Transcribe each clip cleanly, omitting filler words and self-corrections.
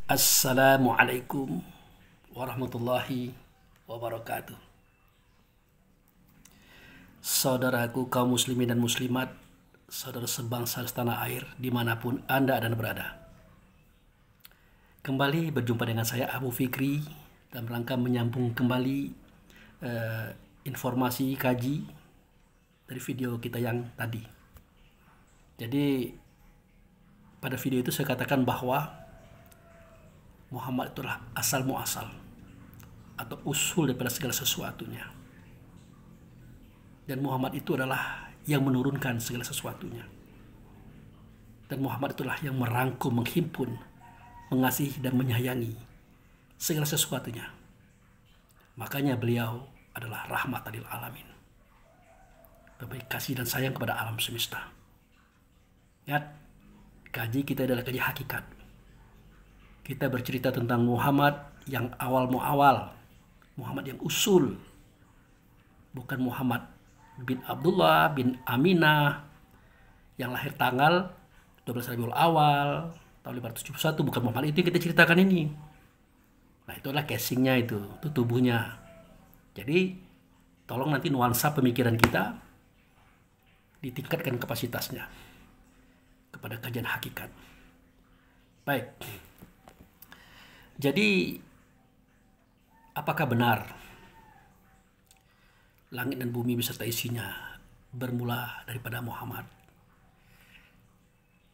Assalamualaikum warahmatullahi wabarakatuh. Saudaraku kaum muslimin dan muslimat, saudara sebangsa setanah air dimanapun Anda dan berada. Kembali berjumpa dengan saya Abu Fikri dalam rangka menyambung kembali informasi kaji dari video kita yang tadi. Jadi pada video itu saya katakan bahwa Muhammad itulah asal muasal atau usul daripada segala sesuatunya. Dan Muhammad itu adalah yang menurunkan segala sesuatunya. Dan Muhammad itulah yang merangkum, menghimpun, mengasihi dan menyayangi segala sesuatunya. Makanya beliau adalah rahmat lil alamin. Berbaik kasih dan sayang kepada alam semesta. Ingat, kaji kita adalah kaji hakikat. Kita bercerita tentang Muhammad yang awal muawal, Muhammad yang usul, bukan Muhammad bin Abdullah bin Aminah yang lahir tanggal 12 Rabiul Awal tahun 571, bukan Muhammad itu yang kita ceritakan ini. Nah, itu adalah casingnya, itu tubuhnya. Jadi tolong nanti nuansa pemikiran kita ditingkatkan kapasitasnya kepada kajian hakikat. Baik. Jadi apakah benar langit dan bumi beserta isinya bermula daripada Muhammad?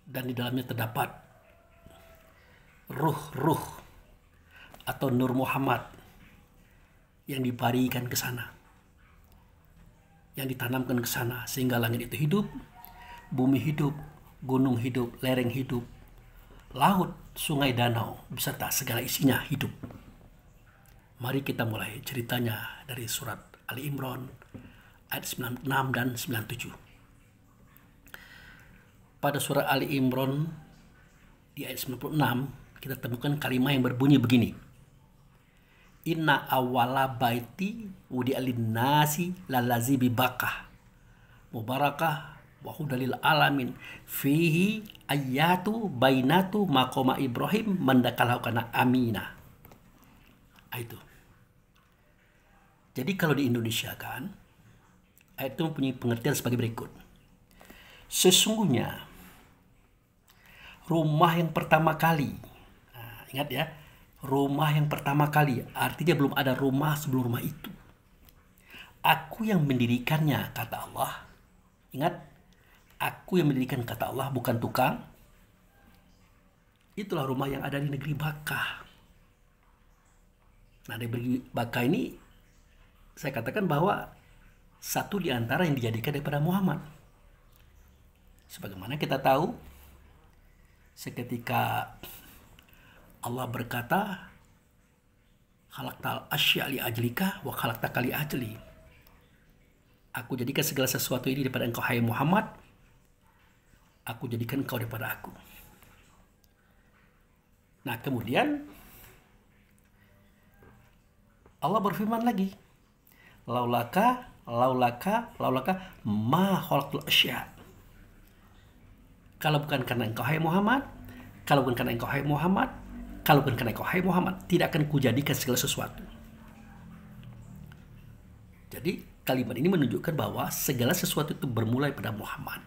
Dan di dalamnya terdapat ruh-ruh atau Nur Muhammad yang dibarikan ke sana, yang ditanamkan ke sana, sehingga langit itu hidup, bumi hidup, gunung hidup, lereng hidup, laut, sungai, danau beserta segala isinya hidup. Mari kita mulai ceritanya dari surat Ali Imran ayat 96 dan 97. Pada surah Ali Imran di ayat 96 kita temukan kalimat yang berbunyi begini. Inna awwala baiti wudi'a lin-nasi lalazi bi Bakkah mubarakah wa hudalil alamin fihi ayatu bainatu maqama Ibrahim mandakalau kana amina. Itu. Jadi kalau di Indonesia kan, ayat itu mempunyai pengertian sebagai berikut. Sesungguhnya rumah yang pertama kali, ingat ya, rumah yang pertama kali, artinya belum ada rumah sebelum rumah itu. Aku yang mendirikannya, kata Allah. Ingat, aku yang mendirikan, kata Allah, bukan tukang. Itulah rumah yang ada di negeri Bakkah. Nah, negeri Bakkah ini saya katakan bahwa satu di antara yang dijadikan daripada Muhammad. Sebagaimana kita tahu, seketika Allah berkata, khalaqtal asya li ajlika wa khalaqtaka li ajli. Aku jadikan segala sesuatu ini daripada engkau, hai Muhammad. Aku jadikan engkau daripada aku. Nah, kemudian Allah berfirman lagi, laulaka ma khalaqtul asya. Kalau bukan karena engkau, hai Muhammad, kalau bukan karena engkau, hai Muhammad, kalau bukan karena engkau, hai Muhammad, tidak akan kujadikan segala sesuatu. Jadi kalimat ini menunjukkan bahwa segala sesuatu itu bermula pada Muhammad.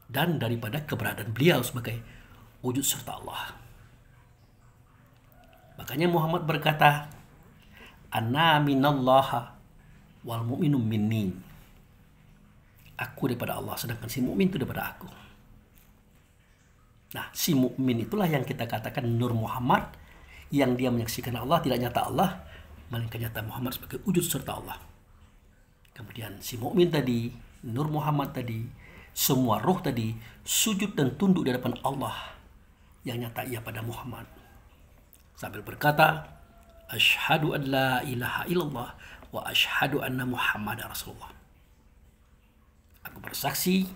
Dan daripada keberadaan beliau sebagai wujud serta Allah. Makanya Muhammad berkata, Ana minallaha wal mu'minu minni. Aku daripada Allah, sedangkan si mukmin itu daripada aku. Nah, si mukmin itulah yang kita katakan Nur Muhammad, yang dia menyaksikan Allah, tidak nyata Allah, melainkan nyata Muhammad sebagai wujud serta Allah. Kemudian si mukmin tadi, Nur Muhammad tadi, semua ruh tadi sujud dan tunduk di hadapan Allah yang nyata ia pada Muhammad. Sambil berkata, Asyhadu an la ilaha illallah wa asyhadu anna Muhammad Rasulullah. Aku bersaksi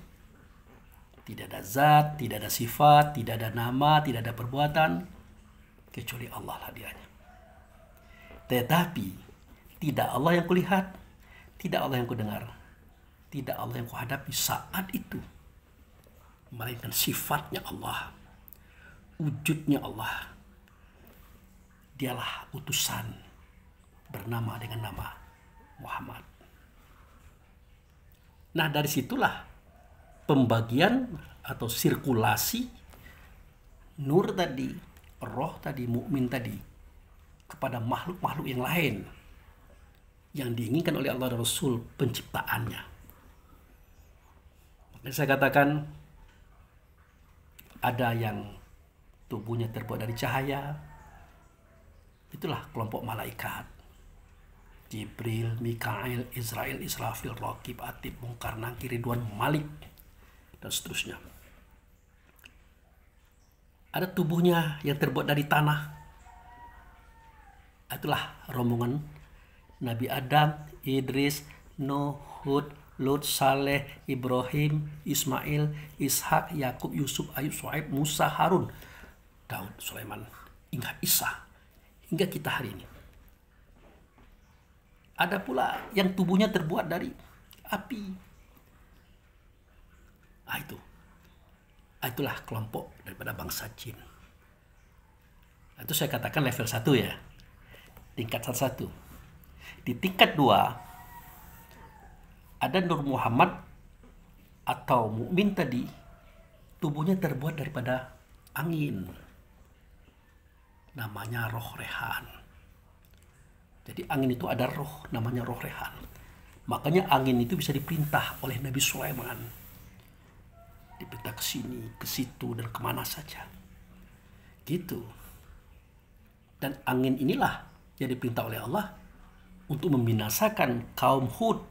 tidak ada zat, tidak ada sifat, tidak ada nama, tidak ada perbuatan kecuali Allah lah dianya. Tetapi tidak Allah yang kulihat, tidak Allah yang kudengar, tidak Allah yang kuhadapi saat itu, melainkan sifatnya Allah. wujudnya Allah. Dialah utusan bernama dengan nama Muhammad. Nah, dari situlah pembagian atau sirkulasi nur tadi, roh tadi, mukmin tadi kepada makhluk-makhluk yang lain yang diinginkan oleh Allah dan Rasul penciptaannya. Makanya saya katakan ada yang tubuhnya terbuat dari cahaya, itulah kelompok malaikat. Jibril, Mikail, Israel, Israfil, Raqib, Atib, Munkar, Nakir, Ridwan, Malik, dan seterusnya. Ada tubuhnya yang terbuat dari tanah. Itulah rombongan Nabi Adam, Idris, Nuh, Hud, Lut, Saleh, Ibrahim, Ismail, Ishak, Yakub, Yusuf, Ayub, Shu'aib, Musa, Harun, Daud, Sulaiman, hingga Isa, hingga kita hari ini. Ada pula yang tubuhnya terbuat dari api. Itulah kelompok daripada bangsa jin. Itu saya katakan level 1 ya. Tingkat 1. Di tingkat 2 ada Nur Muhammad atau mukmin tadi, tubuhnya terbuat daripada angin. Namanya roh rehan. Jadi angin itu ada roh, namanya roh rehan. Makanya angin itu bisa diperintah oleh Nabi Sulaiman. Diperintah ke sini, ke situ, dan kemana saja. Gitu. Dan angin inilah yang diperintah oleh Allah untuk membinasakan kaum Hud.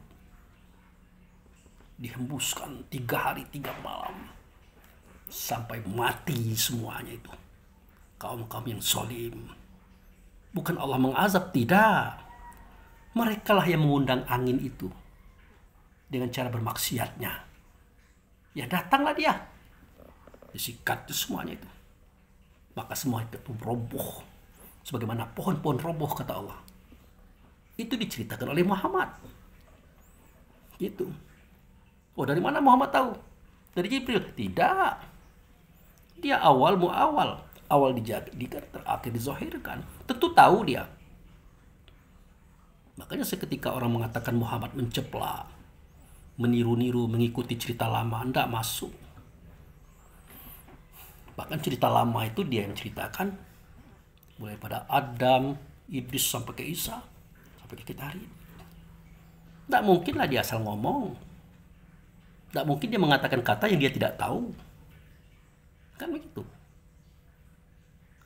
Dihembuskan 3 hari 3 malam. Sampai mati semuanya itu. Kaum-kaum yang zalim. Bukan Allah mengazab, tidak. Merekalah yang mengundang angin itu dengan cara bermaksiatnya. Ya datanglah dia, disikat itu semuanya itu. Maka semua itu roboh, sebagaimana pohon-pohon roboh kata Allah. Itu diceritakan oleh Muhammad. Gitu. Oh, dari mana Muhammad tahu? Dari Jibril? Tidak. Dia awal dijadikan, terakhir dizahirkan. Tentu tahu dia. Makanya seketika orang mengatakan Muhammad menceplak, meniru-niru, mengikuti cerita lama, tidak masuk. Bahkan cerita lama itu dia yang ceritakan, mulai pada Adam, Iblis sampai ke Isa, sampai ke kita hari ini. Tidak mungkinlah dia asal ngomong. Tidak mungkin dia mengatakan kata yang dia tidak tahu. Kan begitu.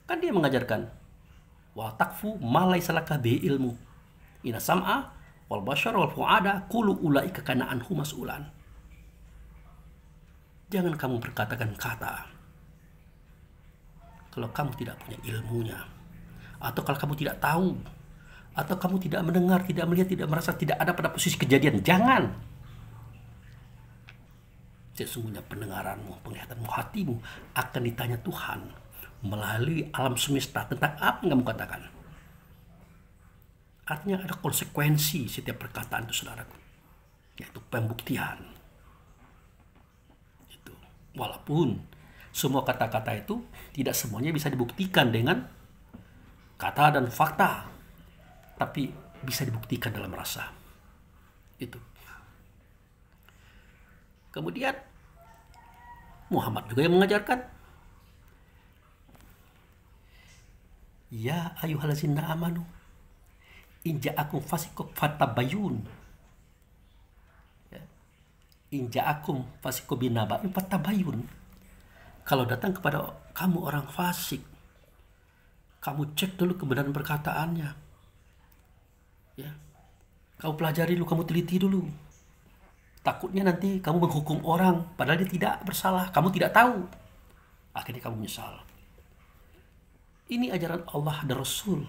Kan dia mengajarkan wa takfu ma laysa laka bi ilmu. Inna sam'a wal bashar wal fuada kullu ulaika kana anhu mas'ulan. Jangan kamu berkatakan kata kalau kamu tidak punya ilmunya, atau kalau kamu tidak tahu, atau kamu tidak mendengar, tidak melihat, tidak merasa, tidak ada pada posisi kejadian. Jangan. Sesungguhnya pendengaranmu, penglihatanmu, hatimu akan ditanya Tuhan melalui alam semesta tentang apa yang kamu katakan. Artinya ada konsekuensi setiap perkataan itu, saudaraku, yaitu pembuktian. Itu. Walaupun semua kata-kata itu tidak semuanya bisa dibuktikan dengan kata dan fakta, tapi bisa dibuktikan dalam rasa. Itu. Kemudian Muhammad juga yang mengajarkan, ya ayyuhallazina amanu in ja'akum fasiqun fatabayyun. Ya. In ja'akum fasiqun binaba'in fatabayyun. Kalau datang kepada kamu orang fasik, kamu cek dulu kebenaran perkataannya. Ya. Kamu pelajari dulu, kamu teliti dulu. Takutnya nanti kamu menghukum orang padahal dia tidak bersalah, kamu tidak tahu. Akhirnya kamu menyesal. Ini ajaran Allah dan Rasul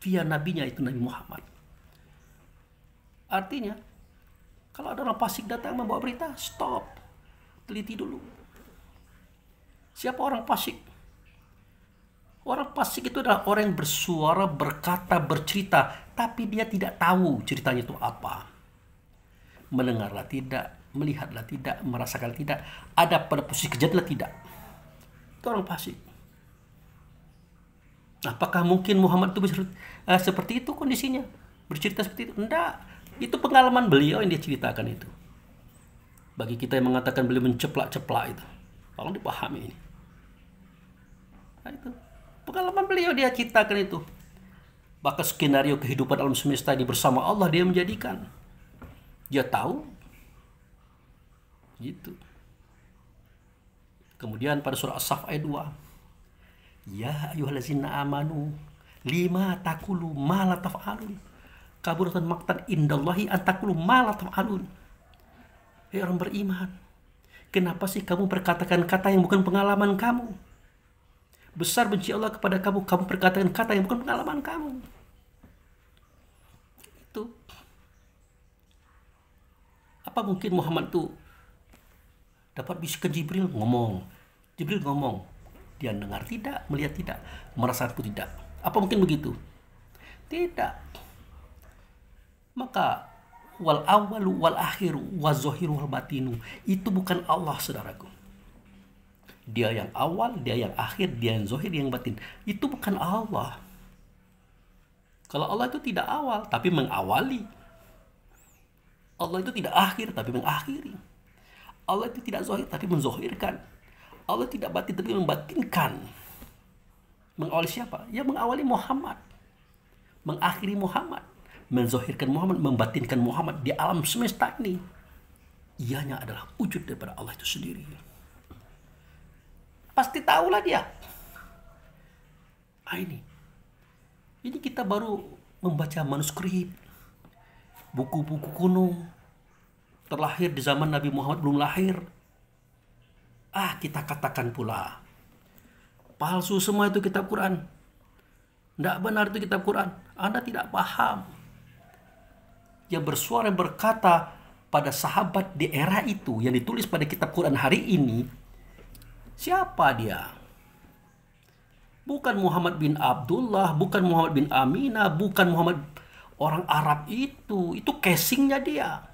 via nabinya itu Nabi Muhammad. Artinya, kalau ada orang fasik datang membawa berita, stop. Teliti dulu. Siapa orang fasik? Orang fasik itu adalah orang yang bersuara, berkata, bercerita, tapi dia tidak tahu ceritanya itu apa. Mendengarlah tidak, melihatlah tidak, merasakan tidak, ada pada posisi kejadian tidak. Itu orang fasik. Apakah mungkin Muhammad itu seperti itu kondisinya? Bercerita seperti itu? Enggak. Itu pengalaman beliau yang dia ceritakan itu. Bagi kita yang mengatakan beliau menceplak-ceplak itu, tolong dipahami ini. Nah, itu pengalaman beliau dia ceritakan itu. Bahkan skenario kehidupan alam semesta ini bersama Allah dia menjadikan. Dia tahu. Gitu. Kemudian pada surah As-Saff ayat 2. Ya ayyuhallazina amanu lima taqulu ma la taf'alun. Kaburatan maqtan indallahi an taqulu ma la taf'alun. Hei orang beriman, kenapa sih kamu berkatakan kata yang bukan pengalaman kamu? Besar benci Allah kepada kamu, kamu berkatakan kata yang bukan pengalaman kamu. Itu. Apa mungkin Muhammad tuh dapat bisikan Jibril ngomong? Jibril ngomong. Dia dengar tidak, melihat tidak, merasakan tidak. Apa mungkin begitu? Tidak. Maka wal awalu wal akhiru waz zahiru wal batinu itu bukan Allah, saudaraku. Dia yang awal, dia yang akhir, dia yang zahir, dia yang batin. Itu bukan Allah. Kalau Allah itu tidak awal tapi mengawali. Allah itu tidak akhir tapi mengakhiri. Allah itu tidak zahir tapi menzahirkan. Allah tidak batin tapi membatinkan. Mengawali siapa? Ya mengawali Muhammad. Mengakhiri Muhammad. Menzahirkan Muhammad, membatinkan Muhammad di alam semesta ini. Ianya adalah wujud daripada Allah itu sendiri. Pasti tahulah dia. Nah ini kita baru membaca manuskrip, buku-buku kuno, terlahir di zaman Nabi Muhammad belum lahir. Kita katakan pula palsu semua itu kitab Quran. Tidak benar itu kitab Quran. Anda tidak paham. Yang bersuara berkata pada sahabat di era itu yang ditulis pada kitab Quran hari ini, siapa dia? Bukan Muhammad bin Abdullah, bukan Muhammad bin Aminah, bukan Muhammad orang Arab itu. Itu casingnya dia.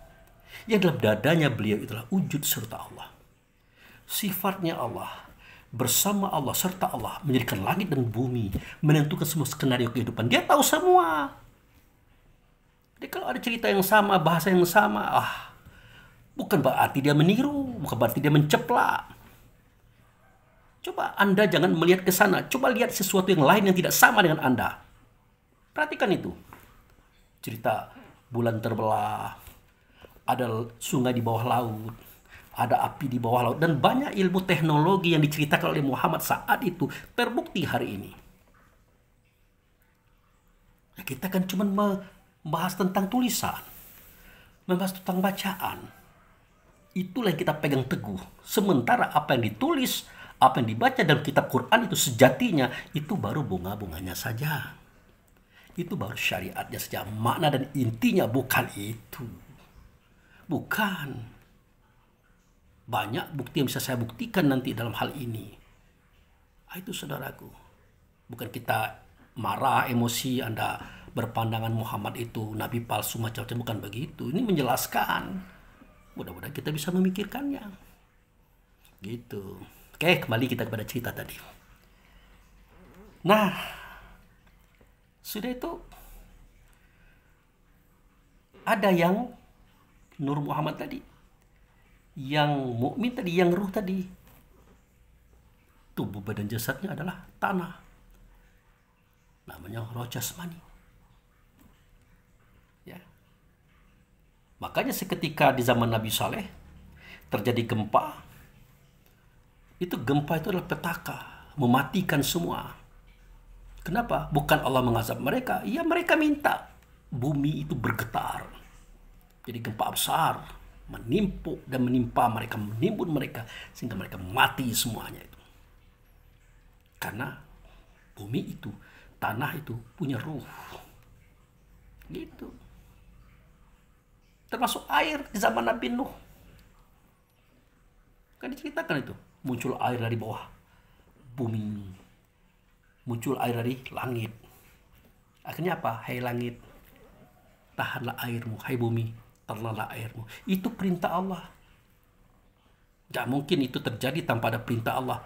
Yang dalam dadanya beliau itulah wujud serta Allah. Sifatnya Allah, bersama Allah, serta Allah, menjadikan langit dan bumi, menentukan semua skenario kehidupan. Dia tahu semua. Jadi kalau ada cerita yang sama, bahasa yang sama, bukan berarti dia meniru, bukan berarti dia menceplak. Coba Anda jangan melihat ke sana, coba lihat sesuatu yang lain yang tidak sama dengan Anda. Perhatikan itu. Cerita bulan terbelah, ada sungai di bawah laut, ada api di bawah laut, dan banyak ilmu teknologi yang diceritakan oleh Muhammad saat itu terbukti hari ini. Ya, kita kan cuma membahas tentang tulisan, membahas tentang bacaan. Itulah yang kita pegang teguh. Sementara apa yang ditulis, apa yang dibaca dalam kitab Quran itu sejatinya itu baru bunga-bunganya saja. Itu baru syariatnya saja. Makna dan intinya bukan itu. Bukan. Banyak bukti yang bisa saya buktikan nanti dalam hal ini. Itu saudaraku. Bukan kita marah, emosi, Anda berpandangan Muhammad itu nabi palsu macam-macam. Bukan begitu. Ini menjelaskan. Mudah-mudahan kita bisa memikirkannya. Gitu. Oke, kembali kita kepada cerita tadi. Nah, sudah itu ada yang Nur Muhammad tadi, yang mukmin tadi, yang ruh tadi. Tubuh badan jasadnya adalah tanah. Namanya roh jasmani. Ya. Makanya seketika di zaman Nabi Saleh terjadi gempa. Itu gempa itu adalah petaka, mematikan semua. Kenapa? Bukan Allah mengazab mereka. Ya mereka minta bumi itu bergetar. Jadi gempa besar menimpuk dan menimpa mereka, menimbun mereka sehingga mereka mati semuanya itu. Karena bumi itu, tanah itu punya ruh. Gitu. Termasuk air di zaman Nabi Nuh. Kan diceritakan itu, muncul air dari bawah bumi. Muncul air dari langit. Akhirnya apa? Hai langit, tahanlah airmu. Hai bumi, tenanglah airmu. Itu perintah Allah. Gak mungkin itu terjadi tanpa ada perintah Allah.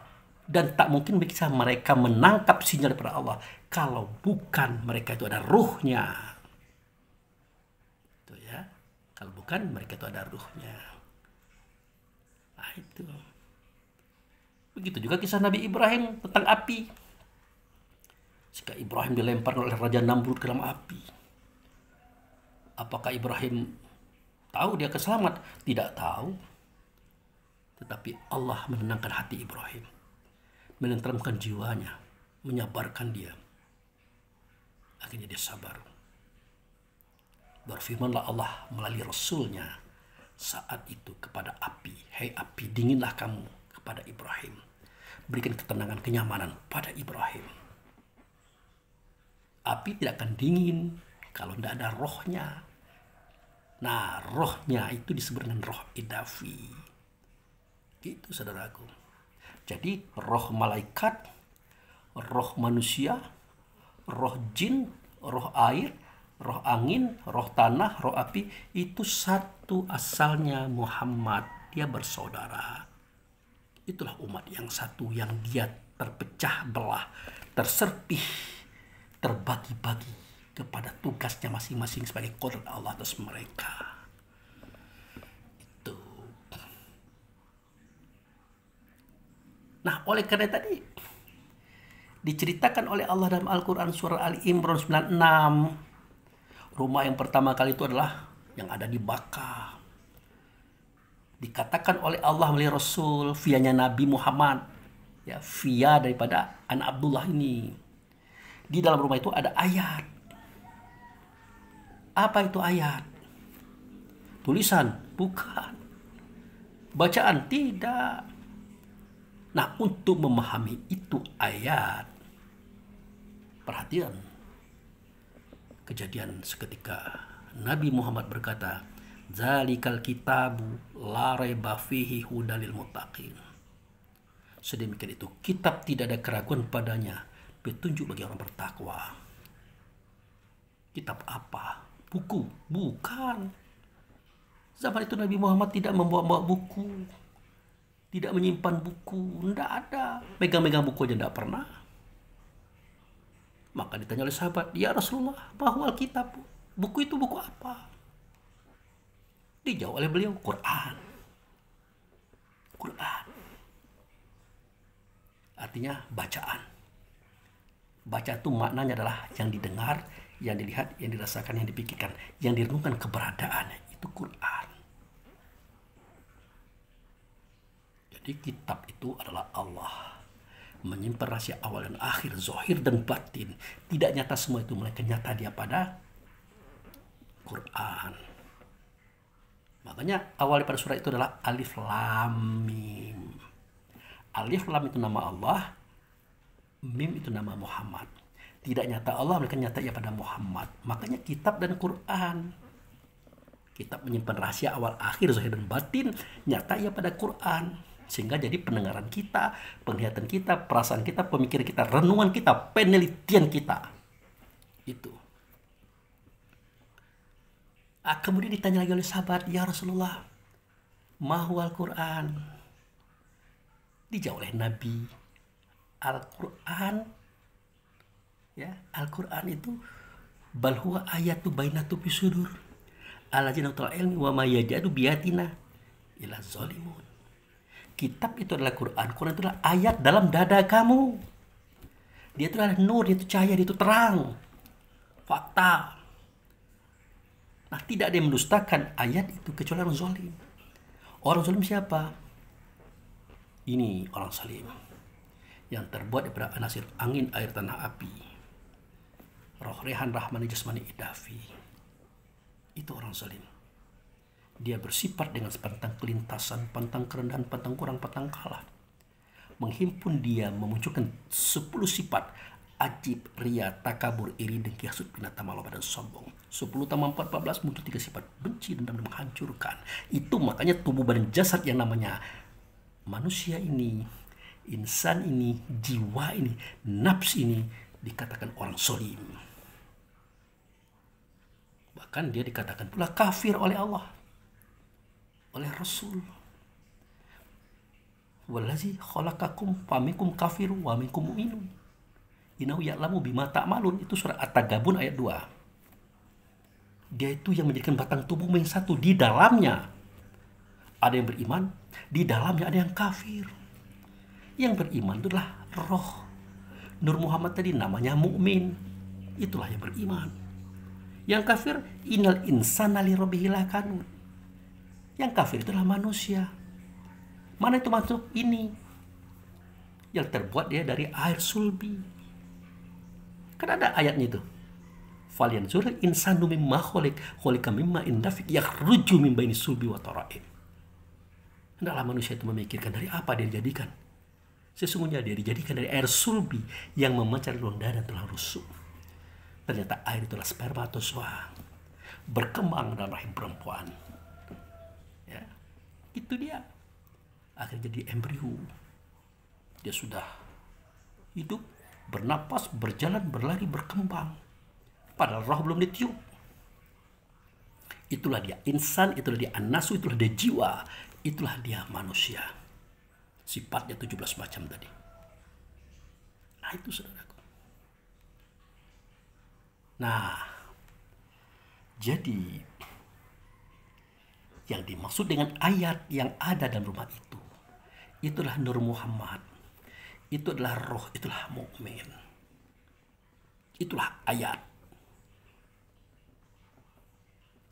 Dan tak mungkin bisa mereka menangkap sinyal daripada Allah kalau bukan mereka itu ada ruhnya. Itu ya. Kalau bukan mereka itu ada ruhnya. Nah itu. Begitu juga kisah Nabi Ibrahim tentang api. Jika Ibrahim dilempar oleh Raja Namrud ke dalam api. Apakah Ibrahim tahu dia keselamat? Tidak tahu. Tetapi Allah menenangkan hati Ibrahim. Menenteramkan jiwanya. Menyabarkan dia. Akhirnya dia sabar. Berfirmanlah Allah melalui Rasulnya saat itu kepada api. Hei api, dinginlah kamu kepada Ibrahim. Berikan ketenangan, kenyamanan pada Ibrahim. Api tidak akan dingin kalau tidak ada rohnya. Nah, rohnya itu disebut dengan roh idafi. Itu saudaraku. Jadi roh malaikat, roh manusia, roh jin, roh air, roh angin, roh tanah, roh api, itu satu asalnya Muhammad. Dia bersaudara. Itulah umat yang satu yang dia terpecah belah, terserpih, terbagi-bagi kepada tugasnya masing-masing sebagai kodrat Allah atas mereka. Itu. Nah, oleh karena tadi diceritakan oleh Allah dalam Al-Quran surah Ali Imran 96. Rumah yang pertama kali itu adalah yang ada di Bakkah. Dikatakan oleh Allah melalui Rasul vianya Nabi Muhammad. Ya, via daripada anak Abdullah ini. Di dalam rumah itu ada ayat. Apa itu ayat? Tulisan? Bukan. Bacaan? Tidak. Nah, untuk memahami itu ayat, perhatian. Kejadian seketika Nabi Muhammad berkata, "Zalikal kitabu la raiba fihi hudalil muttaqin." Sedemikian itu, kitab tidak ada keraguan padanya, petunjuk bagi orang bertakwa. Kitab apa? Buku? Bukan. Zaman itu Nabi Muhammad tidak membawa buku. Tidak menyimpan buku, tidak ada. Megang-megang buku aja tidak pernah. Maka ditanya oleh sahabat, "Ya Rasulullah, bahwa Alkitab, buku itu buku apa?" Dijawab oleh beliau, Quran. Quran. Artinya bacaan. Baca itu maknanya adalah yang didengar, yang dilihat, yang dirasakan, yang dipikirkan, yang direnungkan keberadaannya. Itu Quran. Jadi kitab itu adalah Allah. Menyimpan rahasia awal dan akhir, zahir dan batin. Tidak nyata semua itu, melainkan nyata dia pada Quran. Makanya awal pada surat itu adalah Alif Lam Mim. Alif Lam itu nama Allah, Mim itu nama Muhammad. Tidak nyata Allah, melainkan nyata ia pada Muhammad. Makanya kitab dan Quran. Kitab menyimpan rahasia awal akhir, zahir dan batin, nyata ia pada Quran. Sehingga jadi pendengaran kita, penglihatan kita, perasaan kita, pemikiran kita, renungan kita, penelitian kita. Itu. Kemudian ditanya lagi oleh sahabat, "Ya Rasulullah, mahwal Quran?" Dijawab oleh Nabi, Al-Quran, ya, Al-Quran itu bal huwa ayatu bainatu bisudur alladzinautul ilmi wa ma yajadu biatina ila zalimun. Kitab itu adalah Quran. Quran itu adalah ayat dalam dada kamu. Dia itu adalah nur, dia itu cahaya, dia itu terang. Fakta. Nah, tidak ada yang mendustakan ayat itu kecuali orang zalim. Orang zalim siapa? Ini orang zalim yang terbuat daripada anasir angin, air, tanah, api. Roh, rehan, rahmani, jasmani, idafi. Itu orang zalim. Dia bersifat dengan sepantang kelintasan, pantang kerendahan, pantang kurang, pantang kalah. Menghimpun dia, memunculkan 10 sifat. Ajib, ria, takabur, iri, dengki, hasud, pinata, malu, dan sombong. 10 tambah 4, 14 muncul 3 sifat. Benci, dendam, dan menghancurkan. Itu makanya tubuh badan jasad yang namanya manusia ini, insan ini, jiwa ini, nafs ini, dikatakan orang zalim. Bahkan dia dikatakan pula kafir oleh Allah, oleh Rasul. Wallazi khalaqakum faminkum kafirun wa minkum mu'minun. Innahu ya'lamu bima ta'malun. Itu surah At-Tagabun ayat 2. Dia itu yang menjadikan batang tubuhmu yang satu. Di dalamnya ada yang beriman, di dalamnya ada yang kafir. Yang beriman itu adalah roh. Nur Muhammad tadi namanya mukmin. Itulah yang beriman. Yang kafir, innal insana li rabbihi lakanut. Yang kafir itulah manusia. Mana itu masuk? Ini. Yang terbuat dia dari air sulbi. Kan ada ayatnya itu. Falyanzur insanu mimma khuliqa mimma indafik yakhruju min baini sulbi wa tara'ib. Hendaklah manusia itu memikirkan dari apa dia dijadikan. Sesungguhnya dia dijadikan dari air sulbi yang memancar ruang dada dan tulang rusuk. Ternyata air itulah spermatozoa berkembang dalam rahim perempuan. Ya, itu dia. Akhirnya jadi embrio. Dia sudah hidup, bernapas, berjalan, berlari, berkembang. Padahal roh belum ditiup. Itulah dia insan, itulah dia an-nasu, itulah dia jiwa, itulah dia manusia. Sifatnya 17 macam tadi. Nah itu saudaraku. Nah, jadi yang dimaksud dengan ayat yang ada dalam rumah itu, itulah Nur Muhammad. Itu adalah roh, itulah mukmin. Itulah ayat.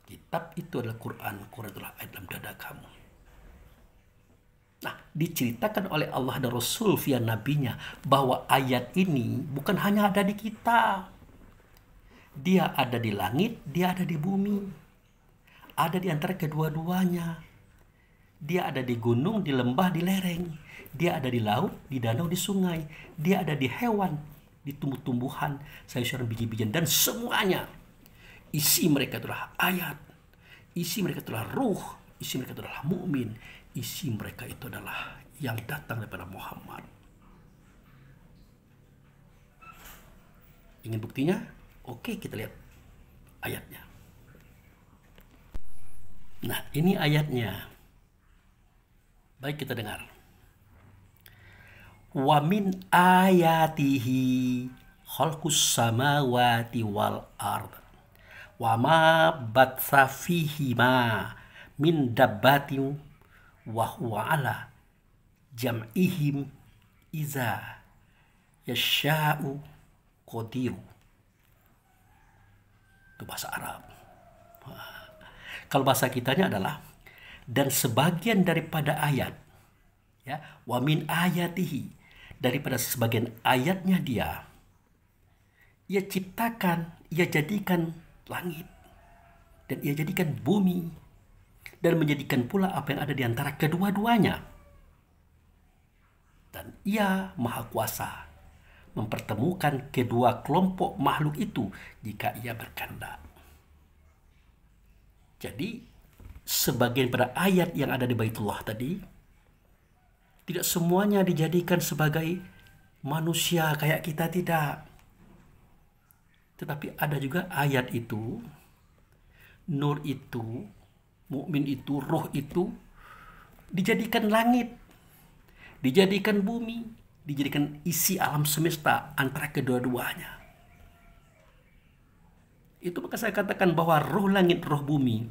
Kitab itu adalah Quran, Quran itulah ayat dalam dada kamu. Nah, diceritakan oleh Allah dan Rasul via nabinya bahwa ayat ini bukan hanya ada di kita. Dia ada di langit, dia ada di bumi. Ada di antara kedua-duanya. Dia ada di gunung, di lembah, di lereng. Dia ada di laut, di danau, di sungai. Dia ada di hewan, di tumbuh-tumbuhan, sayur-sayuran, biji-bijian, dan semuanya. Isi mereka itulah ayat. Isi mereka itulah ruh. Isi mereka itulah mukmin. Isi mereka itu adalah yang datang daripada Muhammad. Ingin buktinya? Oke, kita lihat ayatnya. Nah, ini ayatnya. Baik, kita dengar. Wa min ayatihi khalqus samawati wal ard wa ma batsa fihima min dabbatin wa huwa ala jam'ihim iza yasha'u qadiru. Itu bahasa Arab. Kalau bahasa kitanya adalah dan sebagian daripada ayat, ya, wa min ayatihi, daripada sebagian ayatnya dia ciptakan, ia jadikan langit dan ia jadikan bumi dan menjadikan pula apa yang ada di antara kedua-duanya. Dan ia maha kuasa mempertemukan kedua kelompok makhluk itu jika ia berkehendak. Jadi sebagian pada ayat yang ada di Baitullah tadi tidak semuanya dijadikan sebagai manusia kayak kita, tidak. Tetapi ada juga ayat itu, nur itu, mukmin itu, roh itu dijadikan langit, dijadikan bumi, dijadikan isi alam semesta antara kedua-duanya. Itu maka saya katakan bahwa roh langit, roh bumi,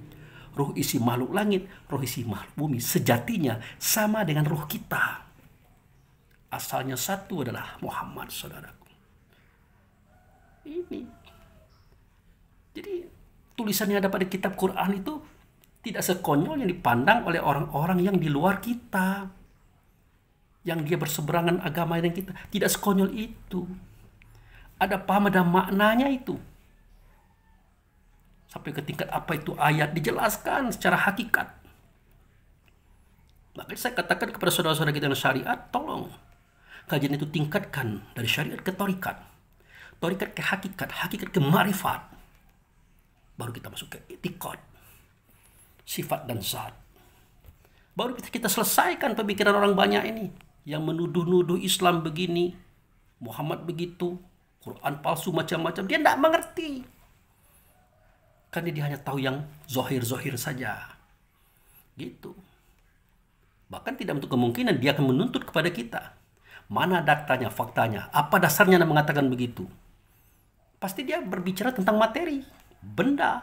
roh isi makhluk langit, roh isi makhluk bumi sejatinya sama dengan roh kita. Asalnya satu adalah Muhammad, saudaraku. Ini. Jadi tulisan yang ada pada kitab Quran itu tidak sekonyol yang dipandang oleh orang-orang yang di luar kita, yang dia berseberangan agama dengan kita. Tidak sekonyol itu. Ada paham, ada maknanya itu. Sampai ke tingkat apa itu ayat dijelaskan secara hakikat. Makanya saya katakan kepada saudara-saudara kita yang syariat, tolong kajian itu tingkatkan dari syariat ke torikat, torikat ke hakikat, hakikat ke marifat. Baru kita masuk ke itikad, sifat dan zat. Baru kita selesaikan pemikiran orang banyak ini yang menuduh-nuduh Islam begini, Muhammad begitu, Quran palsu macam-macam. Dia tidak mengerti. Karena dia hanya tahu yang zohir-zohir saja. Gitu. Bahkan tidak untuk kemungkinan dia akan menuntut kepada kita. Mana datanya, faktanya, apa dasarnya yang mengatakan begitu? Pasti dia berbicara tentang materi, benda.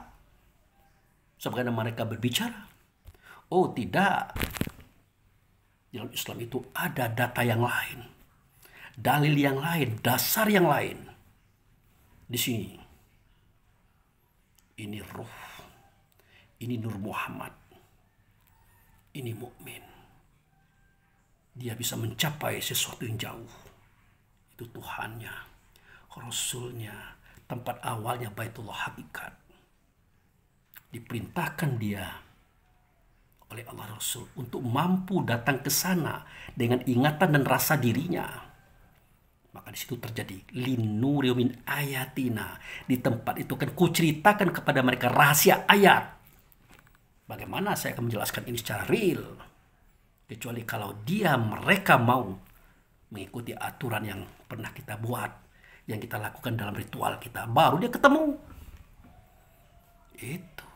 Sebagaimana mereka berbicara. Oh tidak, dalam Islam itu ada data yang lain, dalil yang lain, dasar yang lain. Di sini, ini ruh, ini Nur Muhammad, ini mukmin. Dia bisa mencapai sesuatu yang jauh. Itu Tuhannya, Rasulnya, tempat awalnya Baitullah hakikat. Diperintahkan dia oleh Allah Rasul untuk mampu datang ke sana dengan ingatan dan rasa dirinya. Maka di situ terjadi linuriu min ayatina. Di tempat itu kan kuceritakan kepada mereka rahasia ayat. Bagaimana saya akan menjelaskan ini secara real? Kecuali kalau mereka mau mengikuti aturan yang pernah kita buat, yang kita lakukan dalam ritual kita, baru dia ketemu. Itu.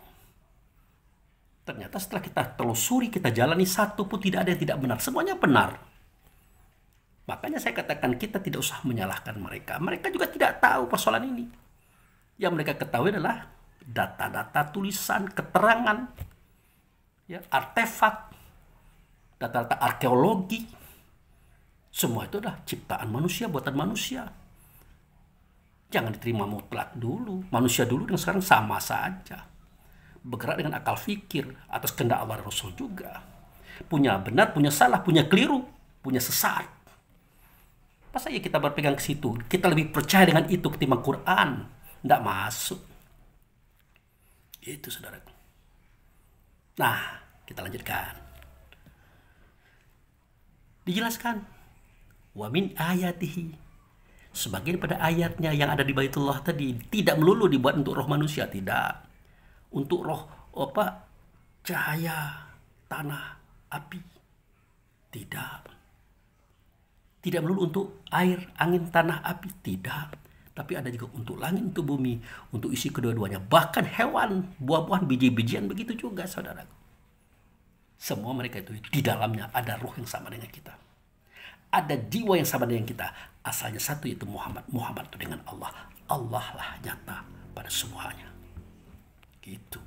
Ternyata setelah kita telusuri, kita jalani, satu pun tidak ada yang tidak benar. Semuanya benar. Makanya saya katakan kita tidak usah menyalahkan mereka. Mereka juga tidak tahu persoalan ini. Yang mereka ketahui adalah data-data tulisan, keterangan, ya, artefak, data-data arkeologi. Semua itu adalah ciptaan manusia, buatan manusia. Jangan diterima mutlak dulu. Manusia dulu dan sekarang sama saja. Bergerak dengan akal fikir atas kehendak Allah dan Rasul juga. Punya benar, punya salah, punya keliru, punya sesat. Pas saja kita berpegang ke situ, kita lebih percaya dengan itu ketimbang Quran. Tidak masuk. Itu saudaraku. Nah, kita lanjutkan. Dijelaskan. Wa min ayatihi. Sebagian pada ayatnya yang ada di Baitullah tadi tidak melulu dibuat untuk roh manusia, tidak. Untuk roh cahaya, tanah, api. Tidak. Tidak melulu untuk air, angin, tanah, api. Tidak. Tapi ada juga untuk langit, untuk bumi, untuk isi kedua-duanya. Bahkan hewan, buah-buahan, biji-bijian begitu juga, saudara. Semua mereka itu di dalamnya ada roh yang sama dengan kita. Ada jiwa yang sama dengan kita. Asalnya satu, yaitu Muhammad. Muhammad itu dengan Allah. Allah lah nyata pada semuanya. Gitu.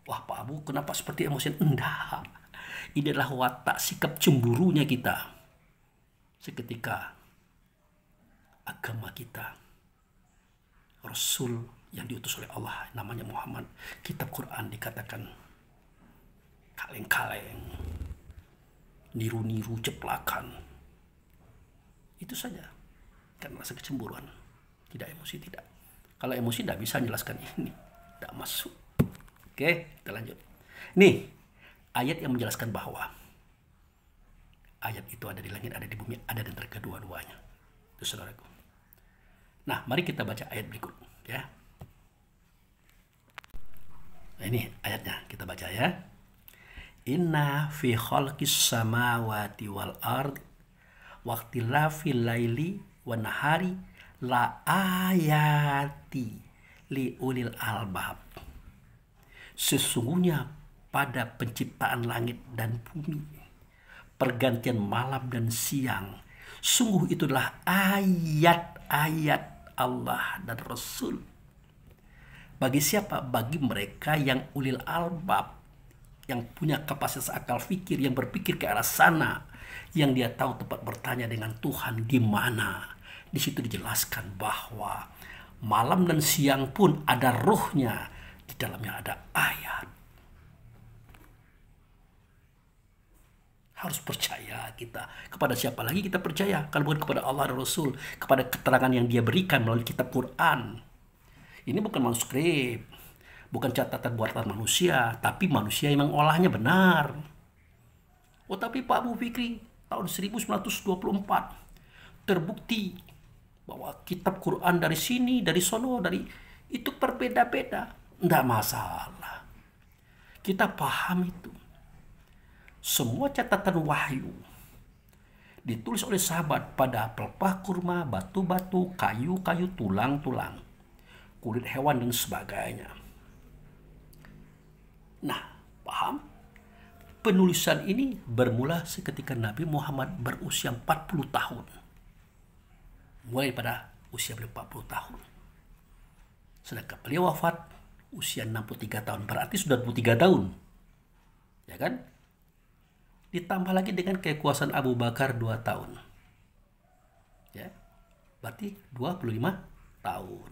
Wah Pak Abu, kenapa seperti emosi? Enggak. Ini adalah watak sikap cemburunya kita. Seketika agama kita, Rasul yang diutus oleh Allah, namanya Muhammad, kitab Quran dikatakan kaleng-kaleng, niru-niru, ceplakan. Itu saja. Karena rasa kecemburuan. Tidak emosi, tidak. Kalau emosi tidak bisa menjelaskan ini. Tidak masuk. Oke, kita lanjut. Nih, ayat yang menjelaskan bahwa ayat itu ada di langit, ada di bumi, ada di antara kedua-duanya. Itu saudaraku. Nah, mari kita baca ayat berikut. Ya. Nah, ini ayatnya. Kita baca ya. Inna fi khalqis samawati wal ard waqtilafil laili wan nahari la ayati li ulil albab. Sesungguhnya pada penciptaan langit dan bumi, pergantian malam dan siang, sungguh itulah ayat-ayat Allah dan Rasul. Bagi siapa? Bagi mereka yang ulil albab, yang punya kapasitas akal fikir, yang berpikir ke arah sana, yang dia tahu tempat bertanya dengan Tuhan di mana. Di situ dijelaskan bahwa malam dan siang pun ada ruhnya, di dalamnya ada ayat. Harus percaya kita. Kepada siapa lagi kita percaya? Kalau bukan kepada Allah dan Rasul, kepada keterangan yang dia berikan melalui kitab Quran. Ini bukan manuskrip, bukan catatan buatan manusia, tapi manusia yang mengolahnya benar. Oh tapi Pak Abu Fikri, tahun 1924 terbukti bahwa kitab Quran dari sini, dari sono, dari itu berbeda-beda. Tidak masalah. Kita paham itu. Semua catatan wahyu ditulis oleh sahabat pada pelepah kurma, batu-batu, kayu-kayu, tulang-tulang, kulit hewan dan sebagainya. Nah, paham? Penulisan ini bermula seketika Nabi Muhammad berusia 40 tahun. Mulai pada usia beliau 40 tahun. Sedangkan beliau wafat usia 63 tahun. Berarti sudah 23 tahun. Ya kan? Ditambah lagi dengan kekuasaan Abu Bakar 2 tahun. Ya. Berarti 25 tahun.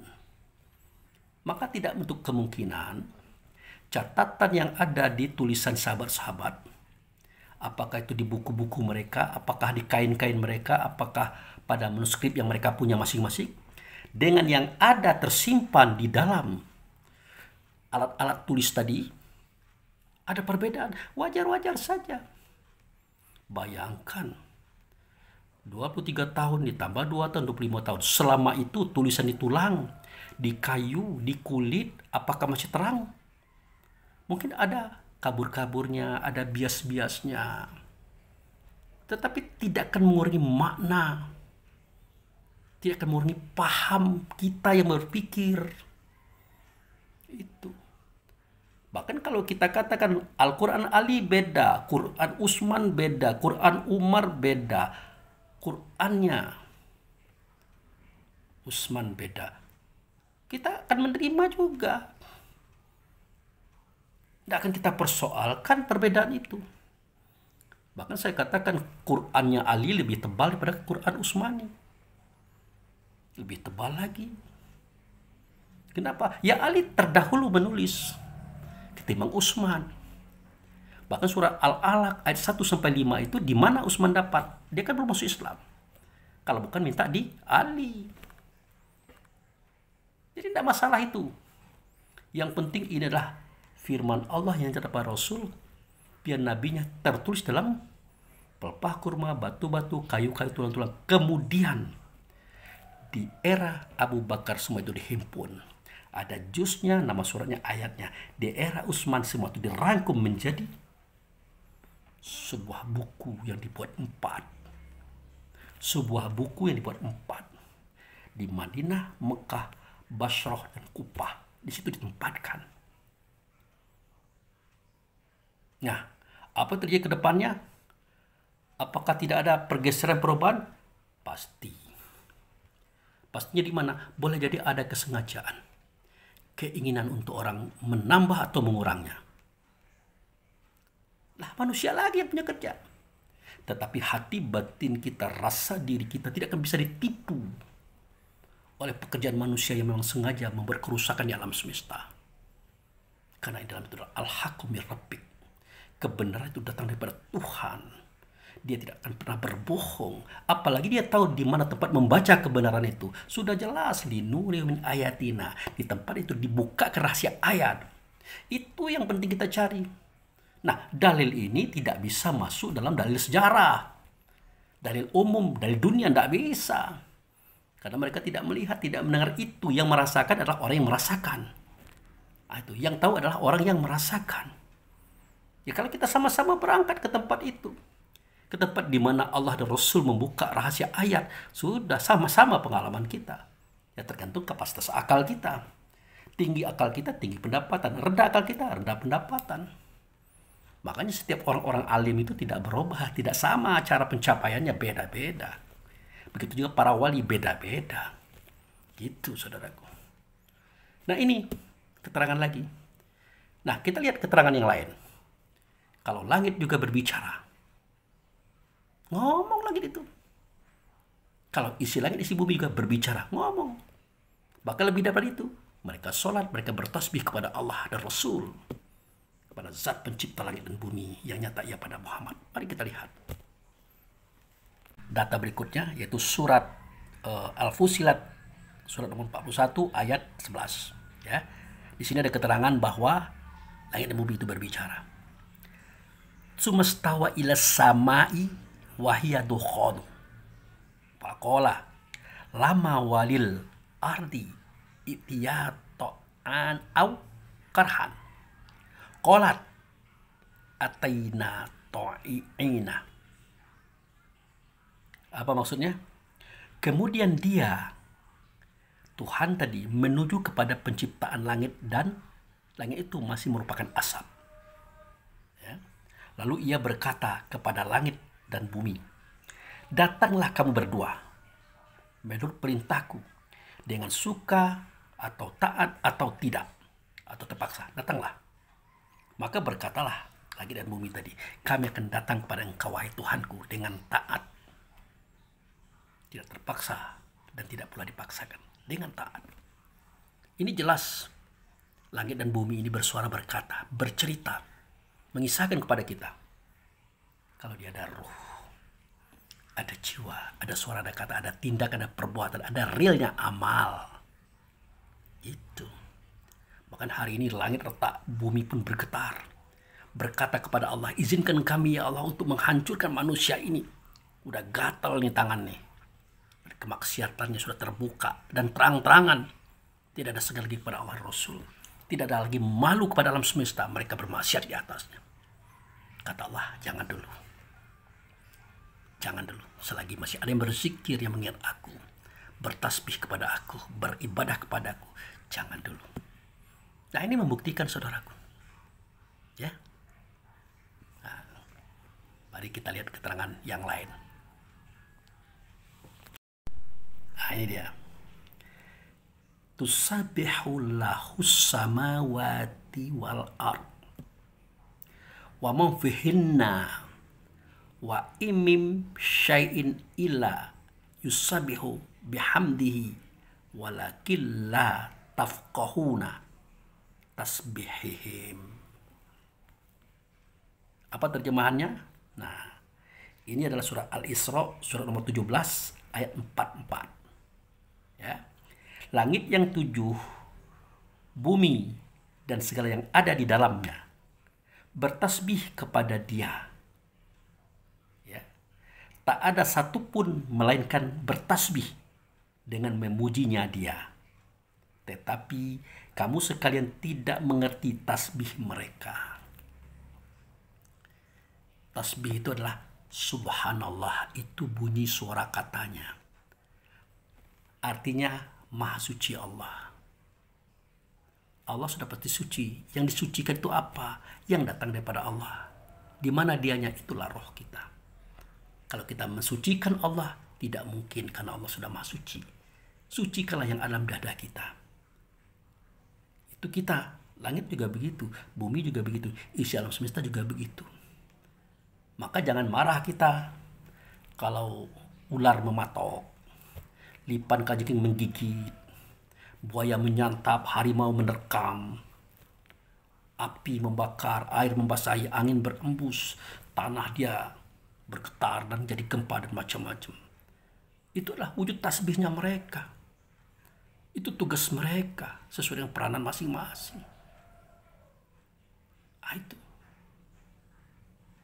Maka tidak untuk kemungkinan catatan yang ada di tulisan sahabat-sahabat, apakah itu di buku-buku mereka, apakah di kain-kain mereka, apakah pada manuskrip yang mereka punya masing-masing, dengan yang ada tersimpan di dalam alat-alat tulis tadi, ada perbedaan. Wajar-wajar saja. Bayangkan, 23 tahun ditambah 2 tahun, 25 tahun. Selama itu tulisan di tulang, di kayu, di kulit, apakah masih terang? Mungkin ada kabur-kaburnya, ada bias-biasnya. Tetapi tidak akan mengurangi makna. Tidak akan mengurangi paham kita yang berpikir. Itu. Bahkan kalau kita katakan Al-Quran Ali beda, Quran Utsman beda, Quran Umar beda, Qurannya Utsman beda, kita akan menerima juga. Tidak akan kita persoalkan perbedaan itu. Bahkan saya katakan Qurannya Ali lebih tebal daripada Quran Utsmani. Lebih tebal lagi. Kenapa? Ya Ali terdahulu menulis ketimbang Utsman. Bahkan surah Al-Alaq ayat 1-5 itu di mana Utsman dapat? Dia kan belum masuk Islam. Kalau bukan minta di Ali. Jadi tidak masalah itu. Yang penting ini adalah firman Allah yang terdapat Rasul, biar nabinya tertulis dalam pelepah kurma, batu-batu, kayu-kayu, tulang-tulang. Kemudian di era Abu Bakar semua itu dihimpun. Ada juznya, nama suratnya, ayatnya. Di era Utsman semua itu dirangkum menjadi sebuah buku yang dibuat 4. Sebuah buku yang dibuat 4. Di Madinah, Mekah, Basrah, dan Kufah. Di situ ditempatkan. Nah, apa terjadi ke depannya? Apakah tidak ada pergeseran perubahan? Pasti. Pastinya di mana? Boleh jadi ada kesengajaan. Keinginan untuk orang menambah atau mengurangnya. Lah manusia lagi yang punya kerja. Tetapi hati batin kita, rasa diri kita tidak akan bisa ditipu oleh pekerjaan manusia yang memang sengaja membuat kerusakan di alam semesta. Karena di dalam itu adalah al-haqqu mir rabbik. Kebenaran itu datang daripada Tuhan. Dia tidak akan pernah berbohong. Apalagi dia tahu di mana tempat membaca kebenaran itu. Sudah jelas di nuri min ayatina. Di tempat itu dibuka ke rahasia ayat. Itu yang penting kita cari. Nah, dalil ini tidak bisa masuk dalam dalil sejarah. Dalil umum, dalil dunia tidak bisa. Karena mereka tidak melihat, tidak mendengar itu. Yang merasakan adalah orang yang merasakan. Nah, itu yang tahu adalah orang yang merasakan. Ya kalau kita sama-sama berangkat ke tempat itu, ke tempat di mana Allah dan Rasul membuka rahasia ayat, sudah sama-sama pengalaman kita. Ya tergantung kapasitas akal kita. Tinggi akal kita, tinggi pendapatan. Rendah akal kita, rendah pendapatan. Makanya setiap orang-orang alim itu tidak berubah, tidak sama, cara pencapaiannya beda-beda. Begitu juga para wali beda-beda. Gitu saudaraku. Nah ini keterangan lagi. Nah kita lihat keterangan yang lain. Kalau langit juga berbicara, ngomong lagi itu. Kalau isi langit, isi bumi juga berbicara, ngomong. Bahkan lebih daripada itu, mereka sholat, mereka bertasbih kepada Allah dan Rasul, kepada zat pencipta langit dan bumi yang nyata ia pada Muhammad. Mari kita lihat. Data berikutnya yaitu surat Al-Fusilat, surat nomor 41 ayat 11. Ya. Di sini ada keterangan bahwa langit dan bumi itu berbicara. Sumastawa ila samai wahia dukhanu. Faqala lama walil ardi itiyato an au karhan. Qalat ataina ta'iina. Apa maksudnya? Kemudian dia, Tuhan tadi, menuju kepada penciptaan langit, dan langit itu masih merupakan asap. Lalu ia berkata kepada langit dan bumi, datanglah kamu berdua menurut perintahku, dengan suka atau taat atau tidak, atau terpaksa, datanglah. Maka berkatalah langit dan bumi tadi, kami akan datang kepada engkau wahai Tuhanku dengan taat, tidak terpaksa dan tidak pula dipaksakan, dengan taat. Ini jelas langit dan bumi ini bersuara, berkata, bercerita, mengisahkan kepada kita kalau dia ada ruh, ada jiwa, ada suara, ada kata, ada tindak, ada perbuatan, ada realnya amal. Itu. Bahkan hari ini langit retak, bumi pun bergetar, berkata kepada Allah, izinkan kami ya Allah untuk menghancurkan manusia ini. Udah gatal nih tangan nih, kemaksiatannya sudah terbuka dan terang-terangan. Tidak ada segan lagi kepada Allah Rasul, tidak ada lagi malu kepada alam semesta, mereka bermaksiat di atasnya. Kata Allah, jangan dulu. Jangan dulu, selagi masih ada yang berzikir, yang mengingat aku, bertasbih kepada aku, beribadah kepada aku, jangan dulu. Nah, ini membuktikan saudaraku. Ya. Nah, mari kita lihat keterangan yang lain. Nah, ini dia. Tusabbihu lahus samawati wal ard wa man fihinna wa imim syai'in illa yusabbihu bihamdihi walakin la tafqahuna tasbihihim. Apa terjemahannya? Nah, ini adalah surah Al-Isra, surat nomor 17 ayat 44. Ya. Langit yang 7, bumi dan segala yang ada di dalamnya bertasbih kepada Dia. Ya. Tak ada satupun melainkan bertasbih dengan memujinya Dia. Tetapi kamu sekalian tidak mengerti tasbih mereka. Tasbih itu adalah subhanallah, itu bunyi suara katanya. Artinya Maha suci Allah. Allah sudah pasti suci. Yang disucikan itu apa? Yang datang daripada Allah. Di mana dianya, itulah roh kita. Kalau kita mensucikan Allah, tidak mungkin karena Allah sudah Maha suci. Sucikanlah yang alam dada kita. Itu kita. Langit juga begitu. Bumi juga begitu. Isi alam semesta juga begitu. Maka jangan marah kita kalau ular mematok, lipan kalajengking menggigit, buaya menyantap, harimau menerkam, api membakar, air membasahi, angin berembus, tanah dia bergetar dan jadi gempa dan macam-macam. Itulah wujud tasbihnya mereka. Itu tugas mereka sesuai dengan peranan masing-masing. Itu.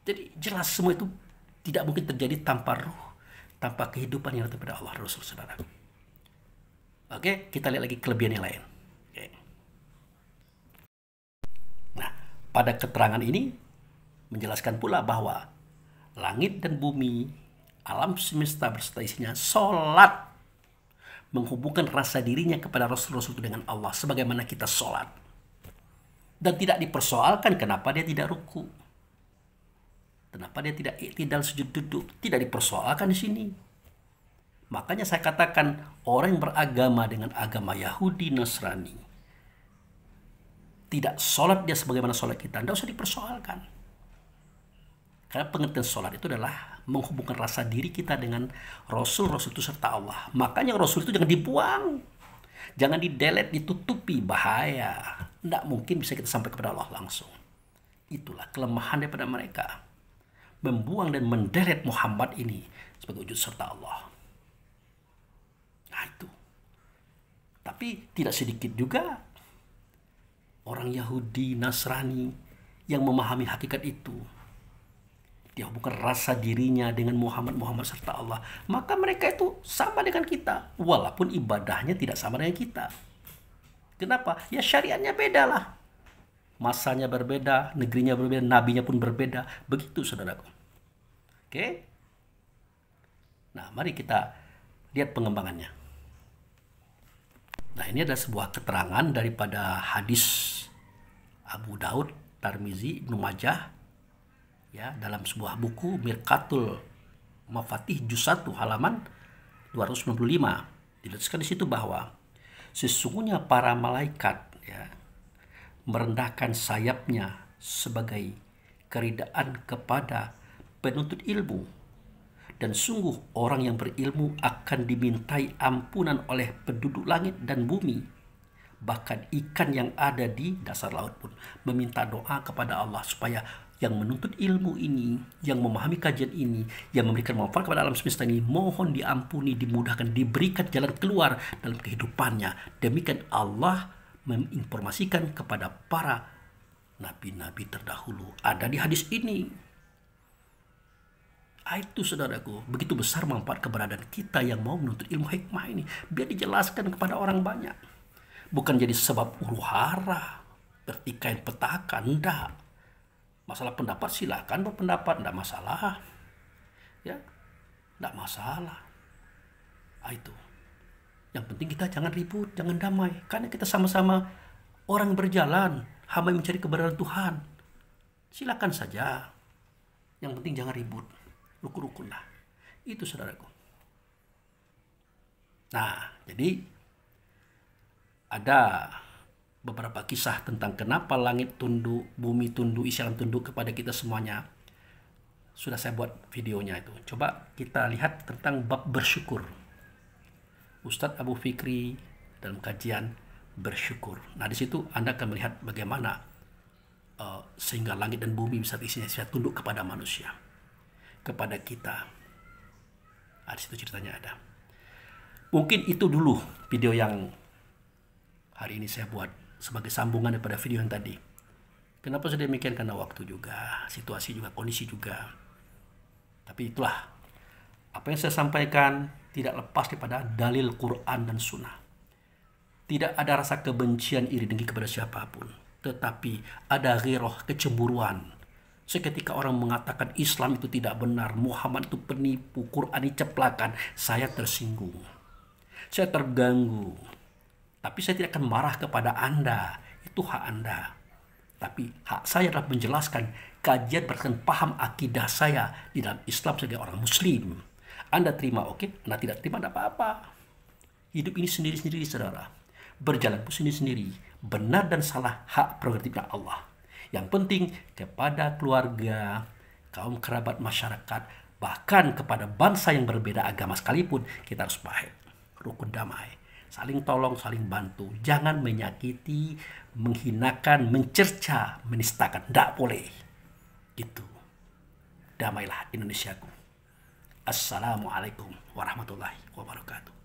Jadi jelas semua itu tidak mungkin terjadi tanpa ruh, tanpa kehidupan yang datang dari Allah Rasul, saudara. Oke, kita lihat lagi kelebihan yang lain. Oke. Nah, pada keterangan ini menjelaskan pula bahwa langit dan bumi, alam semesta berserta isinya, sholat, menghubungkan rasa dirinya kepada Rasul-Rasul dengan Allah, sebagaimana kita sholat. Dan tidak dipersoalkan kenapa dia tidak ruku, kenapa dia tidak iktidal sujud duduk, tidak dipersoalkan di sini. Makanya saya katakan orang yang beragama dengan agama Yahudi Nasrani, tidak sholat dia sebagaimana sholat kita, tidak usah dipersoalkan. Karena pengertian sholat itu adalah menghubungkan rasa diri kita dengan Rasul-Rasul itu serta Allah. Makanya Rasul itu jangan dibuang, jangan didelete, ditutupi, bahaya. Tidak mungkin bisa kita sampai kepada Allah langsung. Itulah kelemahan daripada mereka, membuang dan mendelete Muhammad ini sebagai wujud serta Allah. Nah itu. Tapi tidak sedikit juga orang Yahudi Nasrani yang memahami hakikat itu. Dia hubungkan rasa dirinya dengan Muhammad serta Allah. Maka mereka itu sama dengan kita, walaupun ibadahnya tidak sama dengan kita. Kenapa? Ya syariatnya beda lah. Masanya berbeda, negerinya berbeda, nabinya pun berbeda. Begitu saudaraku. Oke? Nah, mari kita lihat pengembangannya. Nah, ini adalah sebuah keterangan daripada hadis Abu Daud, Tirmizi, Ibnu Majah, ya, dalam sebuah buku Mirqatul Mafatih Juz 1 halaman 295 dituliskan di situ bahwa sesungguhnya para malaikat, ya, merendahkan sayapnya sebagai keridaan kepada penuntut ilmu, dan sungguh orang yang berilmu akan dimintai ampunan oleh penduduk langit dan bumi. Bahkan ikan yang ada di dasar laut pun meminta doa kepada Allah supaya yang menuntut ilmu ini, yang memahami kajian ini, yang memberikan manfaat kepada alam semesta ini, mohon diampuni, dimudahkan, diberikan jalan keluar dalam kehidupannya. Demikian Allah menginformasikan kepada para nabi-nabi terdahulu. Ada di hadis ini. Itu saudaraku, begitu besar manfaat keberadaan kita yang mau menuntut ilmu hikmah ini. Biar dijelaskan kepada orang banyak. Bukan jadi sebab huru-hara, pertikaian petaka, enggak. Masalah pendapat silakan berpendapat, enggak masalah. Ya, enggak masalah. Itu. Yang penting kita jangan ribut, jangan damai. Karena kita sama-sama orang berjalan, hamba yang mencari kebenaran Tuhan. Silakan saja. Yang penting jangan ribut. Rukun-rukun lah. Itu saudaraku. Nah, jadi ada beberapa kisah tentang kenapa langit tunduk, bumi tunduk, isi alam tunduk kepada kita semuanya. Sudah saya buat videonya itu. Coba kita lihat tentang bab bersyukur. Ustadz Abu Fikri dalam kajian bersyukur. Nah, di situ Anda akan melihat bagaimana sehingga langit dan bumi bisa tunduk kepada manusia, kepada kita. Nah, di situ ceritanya ada. Mungkin itu dulu video yang hari ini saya buat sebagai sambungan daripada video yang tadi. Kenapa saya demikian? Karena waktu juga, situasi juga, kondisi juga. Tapi itulah apa yang saya sampaikan, tidak lepas daripada dalil Quran dan Sunnah. Tidak ada rasa kebencian, iri dengki kepada siapapun, tetapi ada ghirah, kecemburuan. Seketika orang mengatakan Islam itu tidak benar, Muhammad itu penipu, Quran diceplakan, saya tersinggung, saya terganggu. Tapi saya tidak akan marah kepada Anda, itu hak Anda. Tapi hak saya adalah menjelaskan kajian berdasarkan paham akidah saya di dalam Islam sebagai orang Muslim. Anda terima, oke? Anda tidak terima, tidak apa-apa. Hidup ini sendiri-sendiri, saudara. Berjalan pun sendiri-sendiri. Benar dan salah hak prerogatifnya Allah. Yang penting kepada keluarga, kaum kerabat masyarakat, bahkan kepada bangsa yang berbeda agama sekalipun, kita harus baik, rukun damai, saling tolong, saling bantu. Jangan menyakiti, menghinakan, mencerca, menistakan. Tidak boleh. Gitu. Damailah Indonesiaku. Assalamualaikum warahmatullahi wabarakatuh.